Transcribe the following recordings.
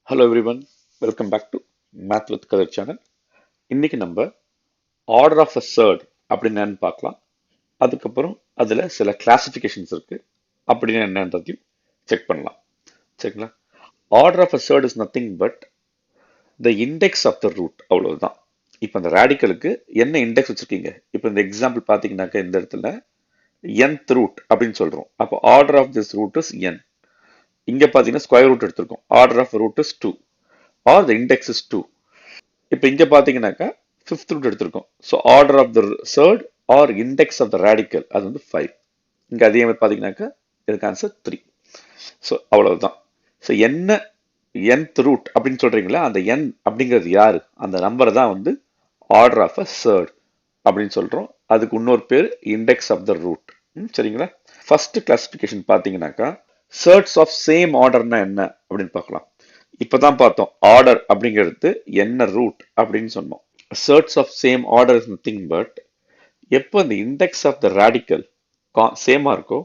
Hello everyone, welcome back to Math with Color channel. இன்னைக்கு நம்ம order of a shirt அப்படின்னு என்னன்னு பார்க்கலாம். அதுக்கப்புறம் அதுல சில கிளாசிஃபிகேஷன்ஸ் இருக்கு அப்படின்னு என்னன்றதையும் செக் பண்ணலாம். சரிங்களா? Order of a surd is nothing but the index of the root, அவ்வளவுதான். இப்போ இந்த ரேடிக்கலுக்கு என்ன இண்டெக்ஸ் வச்சிருக்கீங்க? இப்போ இந்த எக்ஸாம்பிள் பார்த்தீங்கன்னாக்க இந்த இடத்துல nth ரூட் அப்படின்னு சொல்றோம். அப்போ order of this root is n. இங்க பார்த்தீங்கன்னா ஸ்கொயர் ரூட் எடுத்திருக்கோம். Order of root is 2 or the index is 2. இப்போ இங்க பாத்தீங்கன்னாக்கா ஃபிஃப்த் ரூட் எடுத்திருக்கோம். So order of the third or index of the radical அது வந்து 5. இங்க அதே மாதிரி பாத்தீங்கன்னாக்கா இதுக்கு ஆன்சர் 3. ஸோ அவ்வளவுதான். ஸோ என்ன nth ரூட் அப்படின்னு சொல்றீங்களா, அந்த n அப்படிங்கிறது யாரு? அந்த நம்பர் தான் வந்து ஆர்டர் ஆஃப் அ third அப்படின்னு சொல்றோம். அதுக்கு இன்னொரு பேர் இண்டெக்ஸ் ஆஃப் த ரூட். சரிங்களா? ஃபர்ஸ்ட் கிளாசிபிகேஷன் பாத்தீங்கன்னாக்கா சர்ட்ஸ் ஆஃப் சேம் ஆர்டர்னா என்ன அப்படின்னு பார்க்கலாம். இப்பதான் பார்த்தோம் ஆர்டர் அப்படிங்கிறது என்ன ரூட் அப்படின்னு சொன்னோம். Surds of same order is nothing but எப்போ இந்த இண்டெக்ஸ் ஆஃப் த ரேடிக்கல் சேமா இருக்கோ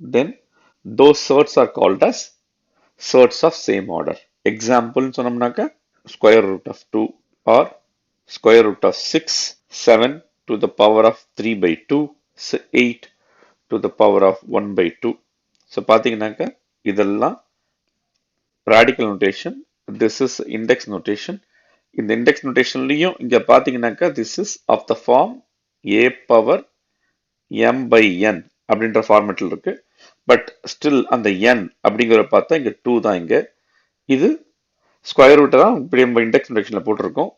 then those surds are called as surds of same order. Example சொன்னோம்னாக்கா square root of 2 or square root of 6, 7 to the power of 3 by 2, 8 to the power of 1 by 2. So பார்த்தீங்கன்னாக்கா இதெல்லாம் radical notation. This is index notation. இந்த index notationலயும் இங்க பாத்தீங்கன்னாக்கா this is of the form a power m by n அப்படின்ற ஃபார்மேட்ல இருக்கு. But still அந்த n அப்படிங்கிற பார்த்தா இங்க 2 தான். இங்க இது ஸ்கொயர் ரூட் தான் இப்படி நம்ம இண்டெக்ஸ் நோட்டேஷன்ல போட்டிருக்கோம்.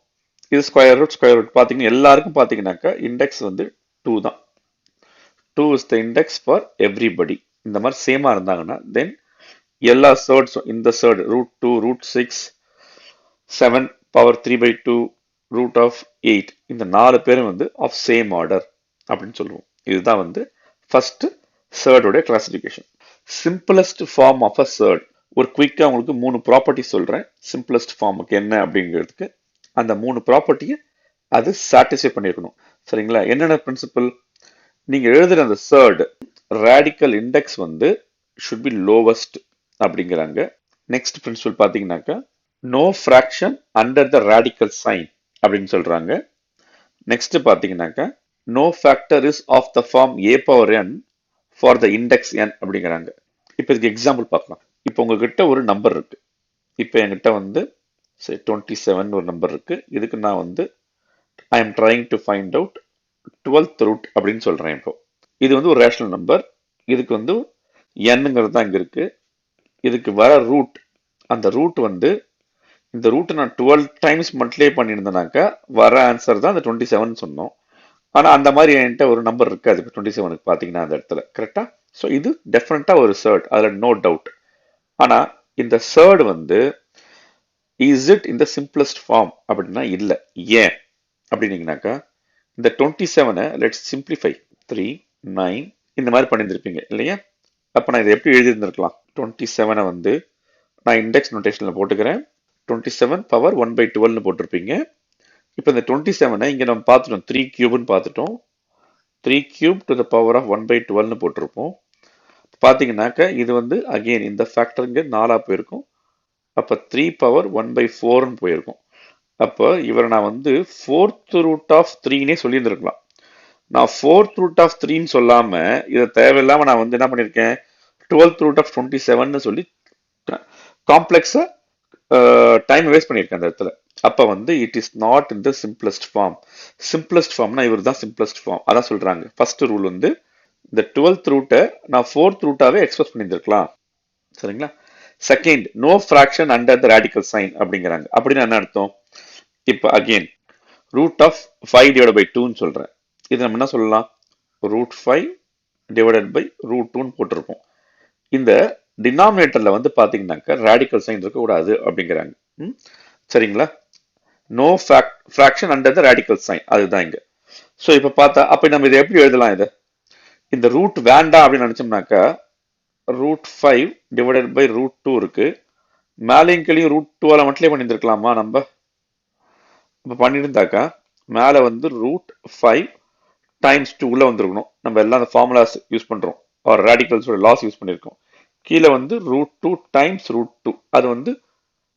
இது ஸ்கொயர் ரூட் பாத்தீங்கன்னா எல்லாருக்கும் பாத்தீங்கன்னாக்கா இண்டெக்ஸ் வந்து 2 தான். 2 is the index for everybody. இந்த மாதிரி சேமா இருந்தாங்கன்னா தென் எல்லா சர்ட்ஸும் இந்த surd root 2, root 6, 7 power 3 by 2, root of 8 இந்த 4 பேரும் வந்து ஆஃப் சேம் ஆர்டர் அப்படின்னு சொல்லுவோம். இதுதான் வந்து ஃபர்ஸ்ட் சர்டோட classification. Simplest form of a surd. ஒரு குயிக்கா உங்களுக்கு 3 ப்ராப்பர்ட்டி சொல்றேன். சிம்பிளஸ்ட் ஃபார்முக்கு என்ன அப்படிங்கிறதுக்கு அந்த 3 ப்ராப்பர்ட்டியை அது சாட்டிஸ்ஃபை பண்ணிருக்கணும். சரிங்களா? என்னென்ன பிரின்சிபல்? நீங்க எழுதுற அந்த சர்ட் ரேடிக்கல் இண்டெக்ஸ் வந்து should be lowest அப்படிங்கிறாங்க. நெக்ஸ்ட் பிரின்சிபல் பாத்தீங்கன்னாக்கா no fraction under the radical sign அப்படின்னு சொல்றாங்க. நெக்ஸ்ட் பாத்தீங்கன்னாக்கா no factor is of the form a power n for the index n அப்படிங்கிறாங்க. இப்போ இதுக்கு எக்ஸாம்பிள் பார்க்கலாம். இப்போ உங்ககிட்ட ஒரு நம்பர் இருக்கு. இப்போ என்கிட்ட வந்து 27 ஒரு நம்பர் இருக்கு. இதுக்கு நான் வந்து I am trying to find out 12th root அப்படின்னு சொல்றேன். இப்போ இது வந்து ஒரு ரேஷனல் நம்பர். இதுக்கு வந்து nங்கிறது தான் இங்க இருக்கு. இதுக்கு வர ரூட், அந்த ரூட் வந்து இந்த ரூட் நான் 12 டைம்ஸ் மல்டிப்ளை பண்ணியிருந்தேனாக்கா வர ஆன்சர் தான் அந்த 27 சொன்னோம். ஆனா அந்த மாதிரி என்கிட்ட ஒரு நம்பர் இருக்காது 27க்கு பாத்தீங்கன்னா அந்த இடத்துல. கரெக்டா? ஸோ இது டெஃபினட்டா ஒரு சர்ட், அதுல நோ டவுட். ஆனா இந்த சர்ட் வந்து is it in the simplest form அப்படின்னா இல்ல. ஏன் அப்படின்னீங்கன்னாக்கா இந்த 27 லெட்ஸ் சிம்பிளிஃபை 3, 9 இந்த மாதிரி பண்ணியிருந்திருப்பீங்க இல்லையா? அப்ப நான் இதை எப்படி எழுதியிருந்திருக்கலாம்? 27 வந்து நான் இண்டெக்ஸ் நோட்டேஷன்ல போட்டுக்கிறேன். 27 பவர் 1 by 12 போட்டிருப்பீங்க. இப்போ இந்த 27 இங்க நம்ம பார்த்துட்டோம் 3 கியூப்னு பார்த்துட்டோம். 3 cube to the power of 1 by 12 போட்டிருப்போம். பாத்தீங்கன்னாக்க இது வந்து அகெயின் இந்த ஃபேக்டர் இங்க 4 போயிருக்கும். அப்ப 3 பவர் 1 by 4 போயிருக்கும். அப்போ இவரை நான் வந்து 4th ரூட் ஆஃப் 3னே சொல்லியிருந்திருக்கலாம். நான் 4th ரூட் ஆஃப் 3ன்னு சொல்லாம இதை தேவையில்லாம நான் வந்து என்ன பண்ணிருக்கேன் 12th ரூட் ஆஃப் 27 சொல்லி காம்ப்ளெக்ஸா டைம் வேஸ்ட் பண்ணியிருக்கேன் அந்த இடத்துல. அப்ப வந்து it is not in the simplest form. Simplest ஃபார்ம்னா இவர் தான் சிம்பிளஸ்ட் ஃபார்ம். அதான் சொல்றாங்க. ஃபர்ஸ்ட் ரூல் வந்து இந்த 12th ரூட்டை நான் 4th ரூட்டாவே எக்ஸ்பிரஸ் பண்ணியிருந்திருக்கலாம். சரிங்களா? Second, no fraction under the radical sign அப்படிங்கிறாங்க. அப்படின்னு என்ன அர்த்தம்? இப்போ again root of 5 divide by 2ன்னு சொல்றேன். இது நம்ம என்ன சொல்லலாம்? ரூட் 5 டிவைடட் பை ரூட் 2ன்னு போட்டிருப்போம். இந்த டினாமினேட்டர்ல வந்து பாத்தீங்கன்னாக்க ரேடிக்கல் சைன் இருக்கக்கூடாது அப்படிங்கிறாங்க. சரிங்களா? No fraction under the radical sign, அதுதான் இங்க. ஸோ இப்போ பார்த்தா அப்ப நம்ம இதை எப்படி எழுதலாம்? இதை இந்த ரூட் வேண்டாம் அப்படின்னு நினைச்சோம்னாக்கா ரூட் 5 டிவைடட் பை ரூட் 2 இருக்கு. மேலையும் கீழையும் ரூட் 2 மல்டிப்ளை பண்ணியிருந்திருக்கலாமா நம்ம? இப்போ பண்ணியிருந்தாக்கா மேலே வந்து ரூட் 5 டைம்ஸ் 2 உள்ள வந்திருக்கணும். நம்ம எல்லாம் அந்த ஃபார்முலாஸ் யூஸ் பண்றோம், ஒரு ரேடிக்கல்ஸோட லாஸ் யூஸ் பண்ணியிருக்கோம். கீழே வந்து ரூட் 2 டைம்ஸ் ரூட் 2, அது வந்து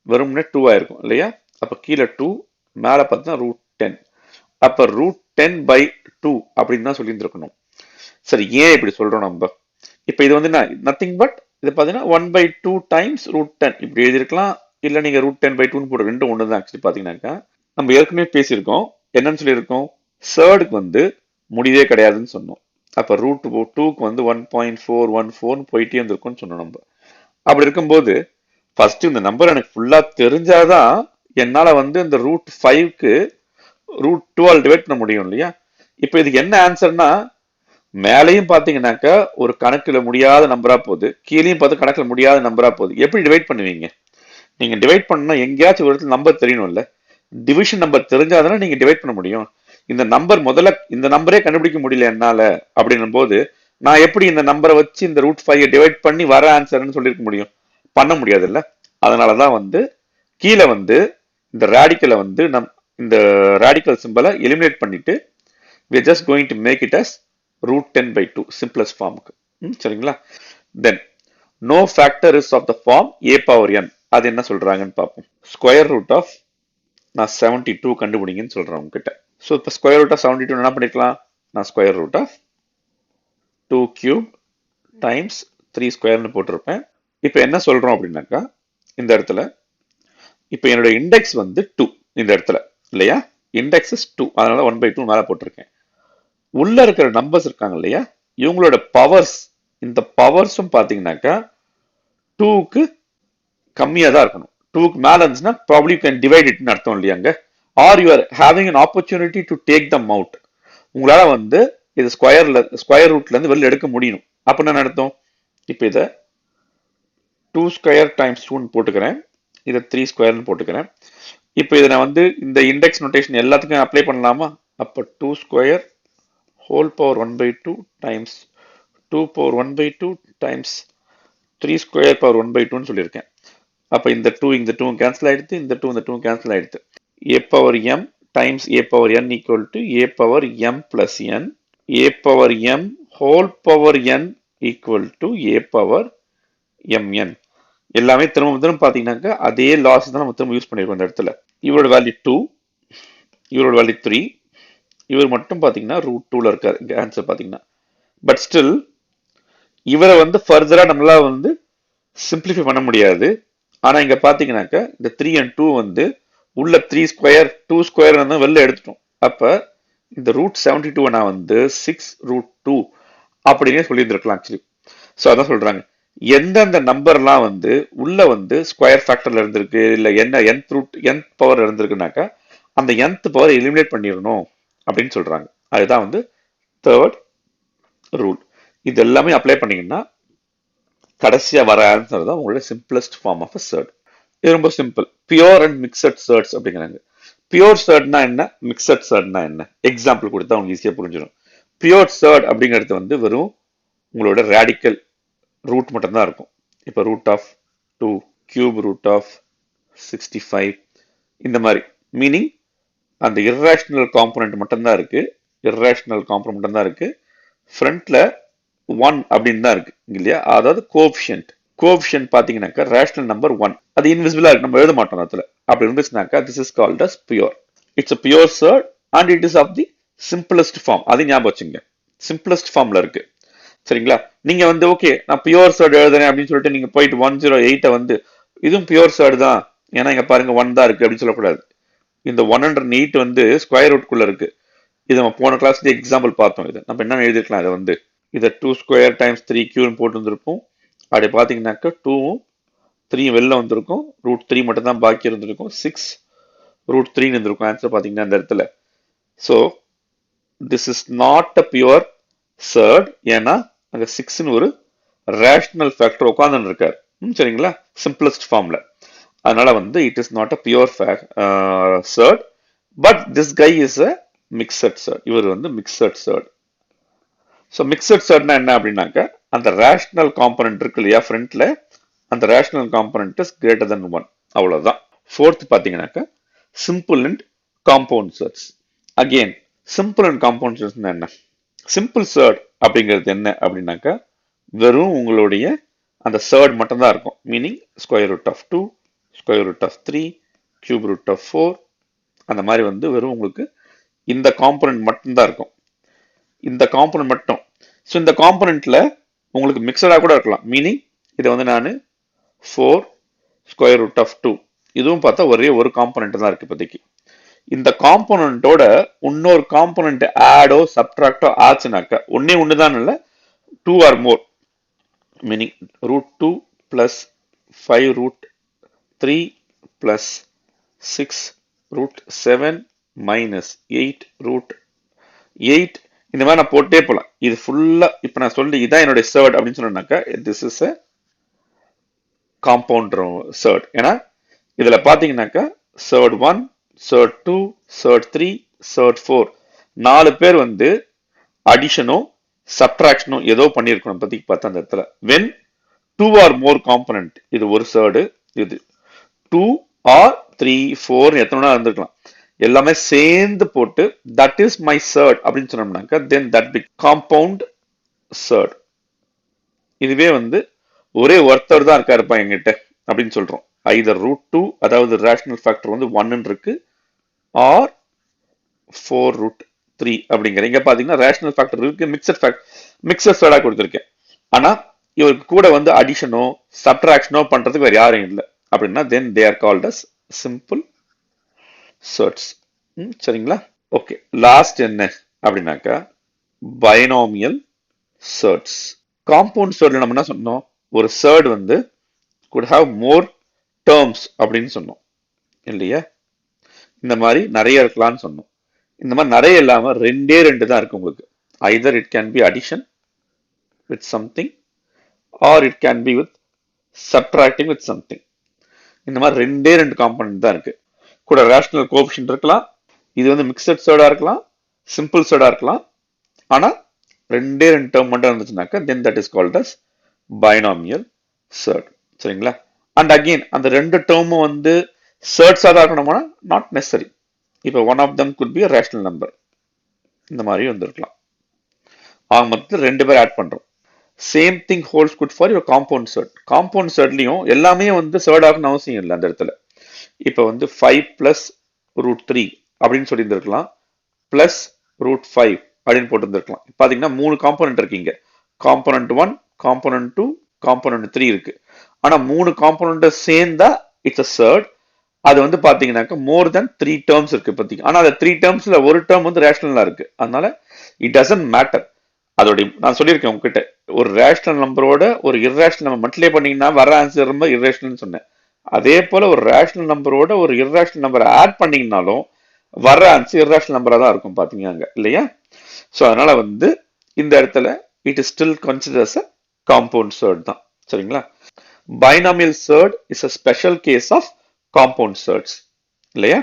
வெறும்னே 2 ஆயிருக்கும் இல்லையா? அப்ப கீழே 2, மேல பார்த்தா √10. அப்ப √10/2 அப்படின்னு தான் சொல்லியிருந்திருக்கணும். சரி, ஏன் இப்படி சொல்றோம் நம்ம? இப்ப இது வந்து நத்திங் பட் இது பாத்தீங்கன்னா 1/2 டைம்ஸ் √10 இப்படி எழுதிருக்கலாம். இல்ல நீங்க √10/2 போட ரெண்டும் ஒண்ணுதான். ஆக்சுவலி பாத்தீங்கன்னாக்கா நம்ம ஏற்கனவே பேசியிருக்கோம். என்னன்னு சொல்லியிருக்கோம்? சர்டுக்கு வந்து முடிவே கிடையாதுன்னு சொன்னோம். அப்ப √2க்கு வந்து 1.414 போயிட்டே இருந்திருக்கும்னு சொன்னோம் நம்ம. அப்படி இருக்கும்போது ஃபர்ஸ்ட் இந்த நம்பர் எனக்கு ஃபுல்லா தெரிஞ்சாதான் என்னால வந்து இந்த √5க்கு √12 டிவைட் பண்ண முடியும் இல்லையா? இப்ப இதுக்கு என்ன ஆன்சர்னா, மேலையும் பாத்தீங்கன்னாக்கா ஒரு கணக்குல முடியாத நம்பரா போகுது, கீழேயும் பார்த்து கணக்குல முடியாத நம்பரா போகுது. எப்படி டிவைட் பண்ணுவீங்க? நீங்க டிவைட் பண்ணா எங்கேயாச்சும் ஒரு இடத்துல நம்பர் தெரியணும்ல. டிவிஷன் நம்பர் தெரிஞ்சாதானே நீங்க டிவைட் பண்ண முடியும். இந்த நம்பர் முதல்ல இந்த நம்பரே கண்டுபிடிக்க முடியல என்னால அப்படின்னும் போது நான் எப்படி இந்த நம்பரை வச்சு இந்த √5 டிவைட் பண்ணி வர ஆன்சர்னு சொல்லிருக்க முடியும்? பண்ண முடியாது இல்ல. அதனாலதான் வந்து கீழே வந்து இந்த ரேடிக்கலை வந்து இந்த ரேடிக்கல் சிம்பலை எலிமினேட் பண்ணிட்டு we are just going to make it as √10/2 simplest ஃபார்முக்கு. சரிங்களா? தென் no factor is of the form a power n. அது என்ன சொல்றாங்கன்னு பார்ப்போம். ஸ்கொயர் ரூட் ஆஃப் நான் 72 கண்டுபிடிங்கன்னு சொல்றேன் உங்ககிட்ட. ஸோ இப்போ ஸ்கொயர் ரூட் ஆஃப் 72 என்ன பண்ணிக்கலாம்? நான் square root of 2 cube times 3 ஸ்கொயர்னு போட்டிருப்பேன். இப்போ என்ன சொல்றோம் அப்படின்னாக்கா இந்த இடத்துல இப்போ என்னோட இண்டெக்ஸ் வந்து 2 இந்த இடத்துல இல்லையா? இண்டெக்ஸ் இஸ் 2, அதனால 1/2 மேல போட்டிருக்கேன். உள்ள இருக்கிற நம்பர்ஸ் இருக்காங்க இல்லையா, இவங்களோட பவர்ஸ், இந்த பவர்ஸும் பாத்தீங்கன்னாக்கா 2க்கு கம்மியா தான் இருக்கணும். 2க்கு மேல இருந்துச்சுன்னா ப்ராப்ளி யூ கேன் டிவைட் இட்னு அர்த்தம் இல்லையாங்க. Are you are having an opportunity to take them out. உங்களால வந்து இது ஸ்கொயர் ரூட்ல இருந்து வெளில எடுக்க முடியும். அப்ப என்ன அர்த்தம்? இப்ப இதை 2 ஸ்கொயர் டைம்ஸ் 2 போட்டுக்கிறேன், இதை 3 ஸ்கொயர்னு போட்டுக்கிறேன். இப்போ இதை நான் வந்து இந்த இண்டெக்ஸ் நோட்டேஷன் எல்லாத்துக்கும் அப்ளை பண்ணலாமா? அப்போ 2 square whole power 1/2 times 2 power 1/2 times 3 square power 1/2 சொல்லியிருக்கேன். அப்ப இந்த 2 இந்த 2 கேன்சல் ஆயிடுது, இந்த 2 இந்த 2 கேன்சல் ஆயிடுது. a power m times a power n equal to a power m plus n, a power m whole power n equal to a power mn. எல்லாமே திரும்ப பாத்தீங்கன்னாக்கா அதே லாஸ் தான் நம்ம திரும்ப யூஸ் பண்ணிருக்கோம் இந்த இடத்துல. இவரோட வேல்யூ 2, இவரோட வேல்யூ 3, இவர் மட்டும் பாத்தீங்கன்னா √2ல இருக்காரு ஆன்சர் பாத்தீங்கன்னா. பட் ஸ்டில் இவரை வந்து ஃபர்தரா நம்மளால வந்து சிம்பிளிஃபை பண்ண முடியாது. ஆனா இங்க பாத்தீங்கன்னாக்க இந்த 3 and 2 வந்து உள்ள 3 ஸ்கொயர் 2 ஸ்கொயர் வந்து வெளில எடுத்துட்டோம். அப்ப இந்த √72 நான் வந்து 6√2 அப்படின்னே சொல்லியிருந்திருக்கலாம் ஆக்சுவலி. ஸோ அதான் சொல்றாங்க, எந்தெந்த நம்பர்லாம் வந்து உள்ள வந்து ஸ்கொயர் ஃபேக்டர்ல இருந்திருக்கு, இல்ல என்ன nth பவர் இருந்திருக்குனாக்கா அந்த nth பவர் எலிமினேட் பண்ணிடணும் அப்படின்னு சொல்றாங்க. அதுதான் வந்து தேர்ட் ரூல். இது எல்லாமே அப்ளை பண்ணீங்கன்னா கடைசியா வர ஆன்சர் தான் உங்களோட சிம்பிளஸ்ட் ஃபார்ம் ஆஃப் சர்ட். இது ரொம்ப simple. Pure and mixed surds அப்படிங்கிறாங்க. பியூர் சர்ட்னா என்ன, மிக்சட் சர்ட்னா என்ன, எக்ஸாம்பிள் கொடுத்தா உங்களுக்கு ஈஸியா புரிஞ்சிடும். பியூர் சர்ட் அப்படிங்கிறது வந்து வெறும் உங்களோட ரேடிக்கல் ரூட் மட்டும் தான் இருக்கும். இப்போ √2 கியூப் √65 இந்த மாதிரி, மீனிங் அந்த இர்ரேஷனல் காம்பனன்ட் மட்டும்தான் இருக்கு, இர்ரேஷனல் காம்பனன்ட் மட்டும் தான் இருக்கு. ஃப்ரண்ட்ல 1 அப்படின்னு தான் இருக்கு இல்லையா? அதாவது கோஎஃபிஷியன்ட் பாத்தீங்கன்னாக்கா ரேஷனல் நம்பர் 1, அது இன்விசிபிளா இருக்கு, நம்ம எழுத மாட்டோம் அதுல. அப்படி இருந்துச்சுனாக்கா this is called as pure. It's a pure surd and it is of the simplest form. அது ஞாபகம் வச்சுங்க, சிம்பிளஸ்ட் ஃபார்ம்ல இருக்கு. சரிங்களா? நீங்க வந்து ஓகே நான் பியூர் சர்ட் எழுதுறேன் அப்படின்னு சொல்லிட்டு நீங்க போயிட்டு 108 வந்து இதுவும் பியூர் சர்ட் தான், ஏன்னா இங்க பாருங்க 1 தான் இருக்கு அப்படின்னு சொல்லக்கூடாது. இந்த 108 வந்து ஸ்கொயர் ரூட்குள்ள இருக்கு. இது நம்ம போன கிளாஸ்ல எக்ஸாம்பிள் பார்த்தோம். இது நம்ம என்ன எழுதிருக்கலாம், இதை வந்து இதை 2 ஸ்கொயர் டைம்ஸ் 3 கியூன்னு போட்டு வந்திருப்போம். அப்படி பாத்தீங்கன்னாக்கா 2வும் 3 வெளில வந்திருக்கும், √3 மட்டும் தான் பாக்கி இருந்திருக்கும், 6√3 இருந்திருக்கும் ஆன்சர் பாத்தீங்கன்னா இந்த இடத்துல. So this is not a pure shirt, ஏன்னா அங்க 6ன்னு ஒரு ரேஷனல் ஃபேக்டர் உட்கார்ந்து இருக்காரு. சரிங்களா? சிம்பிளஸ்ட் ஃபார்ம்ல. அதனால வந்து it is not a pure shirt, but this guy is a mixed shirt. இவர் வந்து மிக்சட் சர்ட். ஸோ மிக்சட் சர்ட்னா என்ன அப்படின்னாக்கா அந்த ரேஷனல் காம்பனன்ட் இருக்கு இல்லையா ஃப்ரண்ட்ல, அந்த rational component is greater than 1, அவ்வளவுதான். ஃபோர்த் பாத்தீங்கன்னாக்கா simple and compound surds. Again simple and compound surds என்ன, சிம்பிள் சர்ட் அப்படிங்கிறது என்ன அப்படின்னாக்கா வெறும் உங்களுடைய அந்த சர்ட் மட்டும் தான் இருக்கும், meaning √2 square root of 3, cube root of 4, அந்த மாதிரி வந்து வெறும் உங்களுக்கு இந்த காம்பனன்ட் மட்டும்தான் இருக்கும். இந்த காம்பனன்ட் மட்டும். ஸோ இந்த காம்பனன்ட்ல உங்களுக்கு மிக்சடா கூட இருக்கலாம். மீனிங் இதை வந்து நான் 4 ஸ்கொயர் ரூட் ஆஃப் 2, இதுவும் பார்த்தா ஒரே ஒரு காம்பனன்ட் தான் இருக்கு இப்போதைக்கு. இந்த காம்பனன்ட்டோட இன்னொரு காம்பனன்ட் ஆடோ சப்ட்ராக்டோ ஆச்சுனாக்கா ஒன்னே ஒண்ணுதான் இல்ல 2 or more, meaning root 2 plus 5 root 3 plus 6 root 7 minus 8 root 8, இந்த மாதிரி நான் போட்டே போலாம். இது ஃபுல்லா இப்ப நான் சொல்லி இதான் என்னுடைய சர்ட் அப்படின்னு சொன்னாக்கா this is a compound shirt. ஏன்னா இதுல பாத்தீங்கன்னாக்கா சர்ட் 1, சர்ட் 2, சர்ட் 3, சர்ட் 4 4 பேர் வந்து அடிஷனோ சப்ட்ராக்ஷனோ ஏதோ பண்ணிருக்கணும் பத்தி பார்த்தா அந்த இடத்துல. வென் 2 ஆர் மோர் காம்பனன்ட், இது ஒரு சர்டு, இது 2 ஆர் 3, 4 எத்தனை இருந்திருக்கலாம், எல்லாமே சேர்ந்து போட்டு தட் இஸ் மை சர்ட் அப்படின்னு சொன்னோம்னாக்கா தென் தட் பி காம்பவுண்ட் சர்ட். இதுவே வந்து ஒரே ஒருத்தர் தான் இருக்காருப்பா எங்கிட்ட அப்படின்னு சொல்றோம். either ரூட் 2, அதாவது ரேஷனல் ஃபேக்டர் வந்து 1 இருக்கு, ஆர் 4 ரூட் 3 அப்படிங்கிற. இங்க பாத்தீங்கன்னா ரேஷனல் ஃபேக்டர் இருக்கு, மிக்சர் சர்டா கொடுத்துருக்கேன். ஆனா இவருக்கு கூட வந்து அடிஷனோ சப்ட்ராக்ஷனோ பண்றதுக்கு வேற யாரும் இல்லை அப்படின்னா then they are called as simple surds. சரிங்களா? ஓகே, லாஸ்ட் என்ன அப்படின்னாக்கா பைனாமியல் சர்ட்ஸ். காம்பவுண்ட் சர்ட்ல நம்ம என்ன சொன்னோம், ஒரு சர்ட் வந்து could have more terms அப்படின்னு சொன்னோம் இல்லையா? இந்த மாதிரி நிறைய இருக்கலாம்னு சொன்னோம். இந்த மாதிரி நிறைய இல்லாம ரெண்டே ரெண்டு தான் இருக்கு உங்களுக்கு. either it can be addition with something or it can be with subtracting with something. இந்த மாதிரி ரெண்டே ரெண்டு காம்பனன்ட் தான் இருக்கு. கூட ரேஷனல் கோஎஃபிஷியன்ட் இருக்கலாம், இது வந்து மிக்சட் சர்டா இருக்கலாம், சிம்பிள் சர்டா இருக்கலாம். ஆனா ரெண்டே ரெண்டு டேர்ம் மட்டும் இருந்துச்சுனாக்கா then that is called as binomial surd. சரிங்களா? அண்ட் அகெயின் அந்த ரெண்டு டேர்மும் வந்து சர்ட்ஸா தான் இருக்கணுமா? Not necessary. இப்போ one of them could be rational number, இந்த மாதிரி வந்துருக்கலாம். ஆக மொத்தத்தில் ரெண்டு பேர் ஆட் பண்றோம். Same thing holds good for your compound surd. Compound சர்ட்லயும் எல்லாமே வந்து சர்ட் ஆகணும்னு அவசியம் இல்லை அந்த இடத்துல. இப்போ வந்து 5 பிளஸ் ரூட் 3 அப்படின்னு சொல்லி இருந்திருக்கலாம், பிளஸ் ரூட் 5 அப்படின்னு போட்டு இருந்திருக்கலாம். பாத்தீங்கன்னா 3 காம்பனன்ட் இருக்கீங்க, காம்பனன்ட் 1, காம்பனன்ட் 2, காம்பனன்ட் 3 இருக்கு. ஆனா 3 காம்பனன்ட் சேர்ந்தா இட்ஸ் அ சர்ட். அது வந்து பாத்தீங்கன்னாக்க மோர் தென் 3 டேர்ம்ஸ் இருக்கு பாத்தீங்க. ஆனா அந்த 3 டேர்ம்ஸ்ல ஒரு டேர்ம் வந்து ரேஷனலா இருக்கு. அதனால இட் டசன்ட் மேட்டர். அதோட நான் சொல்லியிருக்கேன் உங்ககிட்ட, ஒரு ரேஷனல் நம்பரோட ஒரு இர்ரேஷனல் நம்பர் மல்டிப்ளை பண்ணீங்கன்னா வர ஆன்சர் ரொம்ப இர்ரேஷனல் சொன்னேன். அதே போல ஒரு ரேஷனல் நம்பரோட ஒரு இர்ரேஷனல் நம்பரை ஆட் பண்ணீங்கன்னாலும் வர ஆன்சர் இர்ரேஷனல் நம்பரா தான் இருக்கும் பாத்தீங்க அங்க இல்லையா? சோ அதனால வந்து இந்த இடத்துல it is still considers a compound surd தான். சரிங்களா? Binomial surd is a special case of compound surds இல்லையா?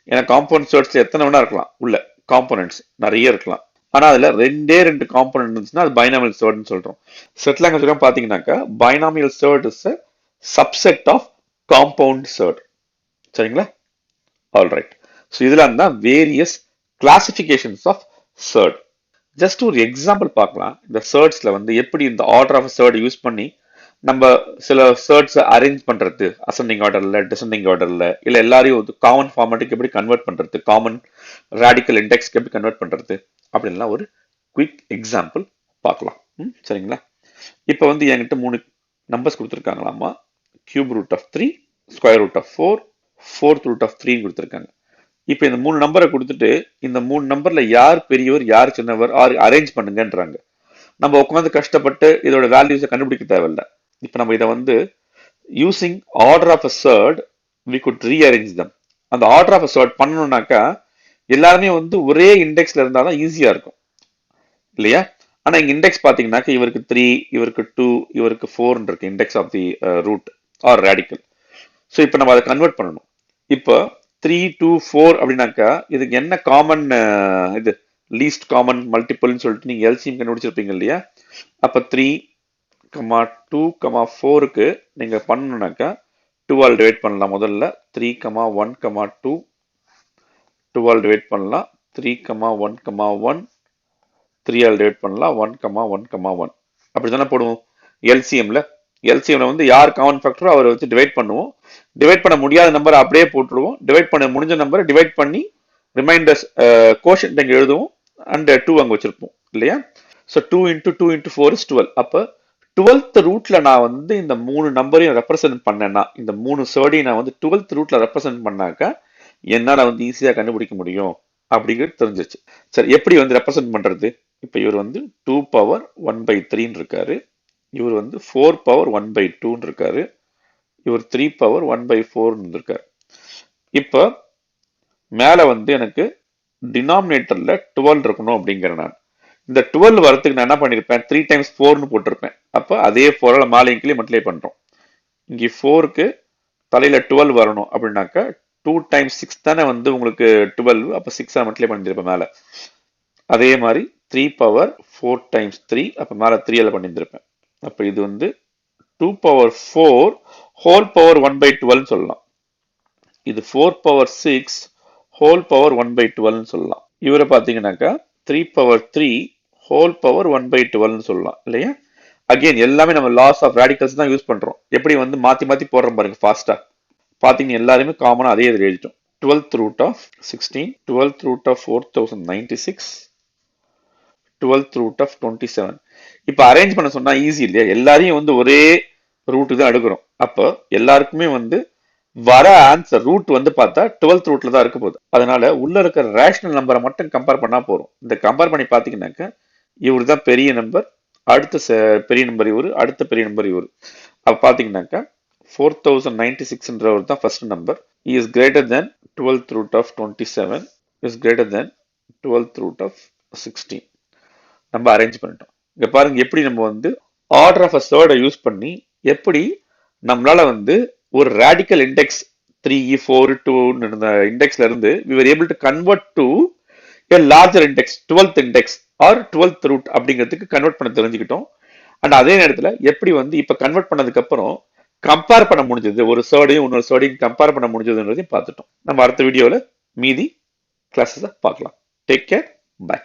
ஏன்னா காம்பவுண்ட் சர்ட்ஸ்ல எத்தனை வேணா இருக்கலாம், உள்ள காம்பனன்ட்ஸ் நிறைய இருக்கலாம். ஆனா அதுல ரெண்டே ரெண்டு காம்பனன்ட் இருந்துச்சுன்னா அது பைனாமியல் சர்ட்னு சொல்றோம். செட் லாங்குவேஜ் பாத்தீங்கன்னாக்கா binomial surd is a subset of compound சர்ட். சரிங்களா? ஆல்ரைட். ஸோ இதுல தான் various classifications of surd. Just ஒரு எக்ஸாம்பிள் பார்க்கலாம். இந்த சர்ட்ஸ்ல வந்து எப்படி இந்த ஆர்டர் ஆஃப் சர்ட் யூஸ் பண்ணி நம்ம சில சர்ட்ஸ் அரேஞ்ச் பண்றது, அசெண்டிங் ஆர்டர்ல, டிசெண்டிங் ஆர்டர்ல, இல்ல எல்லாரையும் காமன் ஃபார்மேட்டுக்கு எப்படி கன்வெர்ட் பண்றது, காமன் ரேடிக்கல் இண்டெக்ஸ்க்கு எப்படி கன்வெர்ட் பண்றது அப்படின்லாம் ஒரு குவிக் எக்ஸாம்பிள் பார்க்கலாம். சரிங்களா? இப்போ வந்து என்கிட்ட 3 நம்பர்ஸ் கொடுத்துருக்காங்களாமா. Cube root of 3, square root of 4, fourth root of 3 கொடுத்துருக்காங்க. இப்போ இந்த 3 நம்பரை கொடுத்துட்டு இந்த 3 நம்பர்ல யார் பெரியவர் யார் சின்னவர் அரேஞ்ச் பண்ணுங்கன்றாங்க. நம்ம உட்காந்து கஷ்டப்பட்டு இதோட வேல்யூஸை கண்டுபிடிக்க தேவையில்லை. இப்போ நம்ம இதை வந்து using order of a surd we could rearrange them. அந்த ஆர்டர் ஆஃப் அ சர்ட் பண்ணணும்னாக்கா எல்லாருமே வந்து ஒரே இண்டெக்ஸ்ல இருந்தாதான் ஈஸியா இருக்கும் இல்லையா? ஆனா இங்க இண்டெக்ஸ் பாத்தீங்கன்னாக்க இவருக்கு 3, இவருக்கு 2, இவருக்கு 4 இருக்கு index of the root or radical. So இப்போ நம்ம அதை கன்வெர்ட் பண்ணணும். இப்போ 3, 2, 4 அப்படின்னாக்கா இதுக்கு என்ன காமன் இது லீஸ்ட் காமன் மல்டிபிள்னு சொல்லிட்டு நீங்க எல்சிஎம் கண்டுபிடிச்சிருப்பீங்க இல்லையா? அப்ப 3, 2, 4க்கு நீங்க பண்ணணும்னாக்கா 2 ஆல் டிவைட் பண்ணலாம். முதல்ல 3, 1, 2 2 ஆல் டிவைட் பண்ணலாம். 3, 1, 1 3 ஆல் டிவைட் பண்ணலாம். 1, 1, 1 அப்படித்தானே போடுவோம் எல்சிஎம்ல. எல்சிஎம்ல வந்து யார் காமன் ஃபேக்டரோ அவரை வச்சு டிவைட் பண்ணுவோம். டிவைட் பண்ண முடியாத நம்பரை அப்படியே போட்டுருவோம். டிவைட் பண்ண முடிஞ்ச நம்பரை டிவைட் பண்ணி ரிமைண்டர்ஸ் கோஷன்ட் அங்கே எழுதுவோம் அண்ட் 2 அங்கே வச்சிருப்போம் இல்லையா. So 2 into 2 into 4 is 12. அப்போ 12th ரூட்ல நான் வந்து இந்த 3 நம்பரையும் ரெப்ரசென்ட் பண்ணேன்னா, இந்த 3 சர்டையும் நான் வந்து 12th ரூட்ல ரெப்ரசென்ட் பண்ணாக்கா என்னால வந்து ஈஸியா கண்டுபிடிக்க முடியும் அப்படிங்கிறது தெரிஞ்சிச்சு. சரி, எப்படி வந்து ரெப்ரசென்ட் பண்றது? இப்ப இவர் வந்து 2 பவர் 1/3 இருக்காரு, இவர் வந்து 4 பவர் 1/2 இருக்காரு, இவர் 3 பவர் 1/4 இருக்காரு. இப்ப மேல வந்து எனக்கு டினாமினேட்டர்ல 12 இருக்கணும் அப்படிங்கிற நான் இந்த 12 வரத்துக்கு நான் என்ன பண்ணிருப்பேன், 3 டைம்ஸ் 4னு போட்டிருப்பேன். அப்ப அதே 4 மேலே கீழே மல்டிப்ளை பண்றோம். இங்க 4க்கு தலையில 12 வரணும் அப்படின்னாக்கா 2 டைம்ஸ் 6 தானே வந்து உங்களுக்கு 12. அப்ப 6 மல்டிப்ளை பண்ணிருப்பேன் மேல. அதே மாதிரி 3 பவர் 4 டைம்ஸ் 3, அப்ப மேல 3 பண்ணியிருந்திருப்பேன். அப்ப இது வந்து 2 பவர் 4 ஹோல் பவர் 1/12 சொல்லலாம். இது 4 பவர் 6 ஹோல் பவர் 1/12 சொல்லலாம். இவரை பாத்தீங்கன்னாக்கா 3 பவர் 3 ஹோல் பவர் 1/12 சொல்லலாம் இல்லையா. அகைன் எல்லாமே நம்ம லாஸ் ஆஃப் ரேடிக்கல்ஸ் தான் யூஸ் பண்றோம். எப்படி வந்து மாத்தி மாத்தி போடுறோம் பாருங்க ஃபாஸ்டா. பாத்தீங்கன்னா எல்லாருமே காமனா அதே இதில் எழுதிட்டோம். 12th root of 16, 12th root of 4096, 12th root of 27. இப்ப அரேஞ்ச் பண்ண சொன்னா ஈஸி இல்லையா, எல்லாரையும் வந்து ஒரே ரூட்டு தான் எடுக்கிறோம். அப்போ எல்லாருக்குமே வந்து வர ஆன்சர் ரூட் வந்து பார்த்தா 12th ரூட்ல தான் இருக்க போகுது. அதனால உள்ள இருக்கிற ரேஷனல் நம்பரை மட்டும் கம்பேர் பண்ணா போறோம். இந்த கம்பேர் பண்ணி பாத்தீங்கன்னாக்க இவரு தான் பெரிய நம்பர், அடுத்த பெரிய நம்பர் இவரு, அடுத்த பெரிய நம்பர் இவரு. அப்ப பாத்தீங்கன்னாக்கா 4096 தான் first number. He is greater than 12th root of 27, is greater than 12th root of 16. நம்ம அரேஞ்ச் பண்ணிட்டோம். இங்க பாருங்க எப்படி நம்ம வந்து ஆர்டர் ஆஃப் அ சர்டை யூஸ் பண்ணி எப்படி நம்மளால வந்து ஒரு ரேடிக்கல் இண்டெக்ஸ் 3, 4, 2 இருந்த இண்டெக்ஸ்ல இருந்து we were able to convert to a larger index, 12th index or 12th root அப்படிங்கிறதுக்கு கன்வெர்ட் பண்ண தெரிஞ்சுக்கிட்டோம். அண்ட் அதே நேரத்துல எப்படி வந்து இப்ப கன்வெர்ட் பண்ணதுக்கு அப்புறம் கம்பேர் பண்ண முடிஞ்சது, ஒரு சர்டையும் இன்னொரு சர்டையும் கம்பேர் பண்ண முடிஞ்சதுன்றதையும் பார்த்துட்டோம். நம்ம அடுத்த வீடியோல மீதி கிளாஸஸ் பார்க்கலாம். Take care, by.